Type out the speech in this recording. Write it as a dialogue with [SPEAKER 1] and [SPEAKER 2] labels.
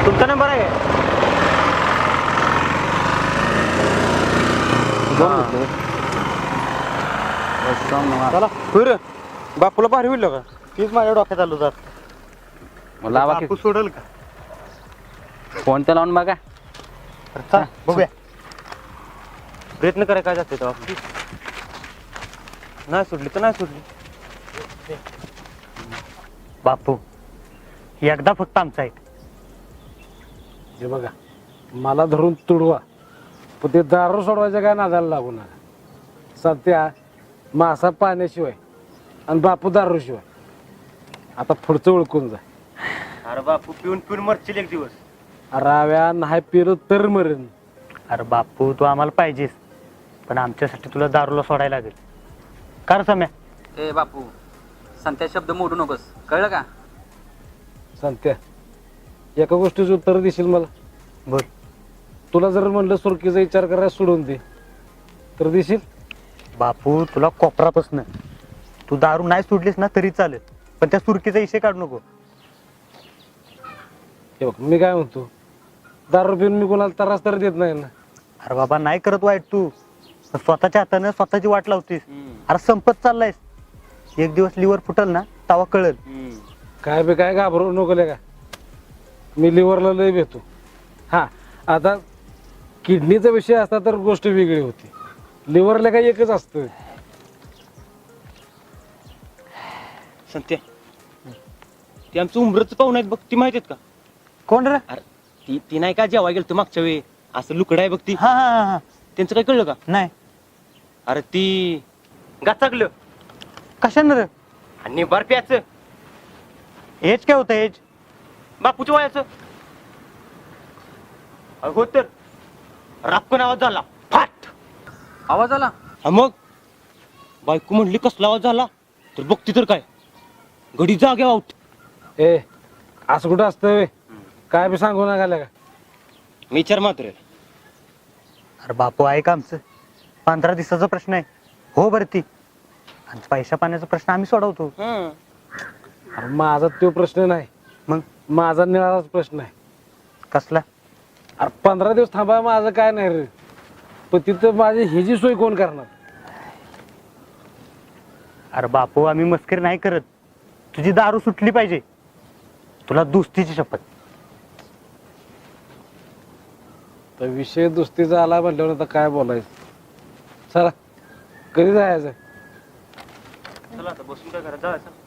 [SPEAKER 1] तुमचा नंबर आहे चला होय बापूला भारी होईल का तीच माझ्या डोक्यात आलो जात
[SPEAKER 2] मला
[SPEAKER 1] बापू सोडल का
[SPEAKER 2] फोन तर लावून बघा
[SPEAKER 1] चला बघूया प्रयत्न कराय काय जाते तेव्हा नाही सोडली तर नाही सोडली बापू एकदा फक्त आमचा आहे
[SPEAKER 3] हे बघा मला धरून तुडवा पण ते दारू सोडवायचं काय नादाला लागू नका सध्या मासा पाण्याशिवाय आणि बापू दारूशिवाय आता पुढचं ओळखून जा
[SPEAKER 1] अरे बापू पिऊन पिऊन मरशील एक दिवस
[SPEAKER 3] राव्या नाही पिलं तर मरेन
[SPEAKER 1] अरे बापू तू आम्हाला पाहिजेस पण आमच्यासाठी तुला दारूला सोडायला लागेल कर सम्या
[SPEAKER 2] ए बापू संत्या शब्द मोडू नकोस कळलं का
[SPEAKER 3] सांगत्या एका गोष्टीचं उत्तर देशील मला
[SPEAKER 1] बोल
[SPEAKER 3] तुला जर म्हणलं सुरकीचा विचार करायला सोडून दे तर देशील
[SPEAKER 1] बापू तुला कोपरापासून तू दारू नाही सोडलीस ना तरी चालेल पण त्या सुरकीचा विषय काढू नको
[SPEAKER 3] हे बघ मी काय म्हणतो दारू पिऊन मी कोणाला त्रास तर देत नाही ना
[SPEAKER 1] अरे बाबा नाही करत वाईट तू पण स्वतःच्या हातानं स्वतःची वाट लावतीस अरे संपत चाललायस एक दिवस लिव्हर फुटल ना तवा कळल
[SPEAKER 3] काय बे काय घाबरू नको का मी लिव्हरला लय भेटतो हा आता किडनीचा विषय असता तर गोष्ट वेगळी होती लिव्हरला काय एकच असतं
[SPEAKER 4] संत्या ते आमचं उमरच पाहून आहेत बघ ती माहित आहेत का
[SPEAKER 1] कोण रे
[SPEAKER 4] अरे ती नाही का जेव्हा गेलं मागच्या वेळी असं लुकडं आहे बघ ती
[SPEAKER 1] हा हा हा
[SPEAKER 4] त्यांचं काय कळलं का
[SPEAKER 1] नाही
[SPEAKER 4] अरे ती गाचाकलं
[SPEAKER 1] कशानं रे
[SPEAKER 4] आणि बर्फ्याचं
[SPEAKER 1] एज काय होतं एज
[SPEAKER 4] बापूच्या वयाचं हो तर रापकन आवाज झाला फाट
[SPEAKER 2] आवाज आला
[SPEAKER 4] हा मग बायको म्हणली कसला आवाज झाला तर बघती तर काय घडी जागे आउट
[SPEAKER 3] ए असं कुठं असतं वे काय बी सांगू नका का
[SPEAKER 4] मी विचार मात्र
[SPEAKER 1] अरे बापू आहे का आमचं 15 दिवसाचा प्रश्न आहे हो बरं ती आणि पैशा पाण्याचा प्रश्न आम्ही सोडवतो
[SPEAKER 3] अरे माझा तो प्रश्न नाही
[SPEAKER 1] मग
[SPEAKER 3] माझा निळालाच प्रश्न आहे
[SPEAKER 1] कसला
[SPEAKER 3] अरे 15 दिवस थांबा माझं काय नाही रे पण तिथं माझी ह्याची सोय कोण करणार
[SPEAKER 1] अरे बापू आम्ही मस्करी नाही करत तुझी दारू सुटली पाहिजे तुला दुस्तीची शपथ
[SPEAKER 3] तर विषय दुस्तीचा आला म्हटल्यावर आता काय बोलायचं चला कधी जायचं
[SPEAKER 4] चला आता बसून काय करायचं जायचं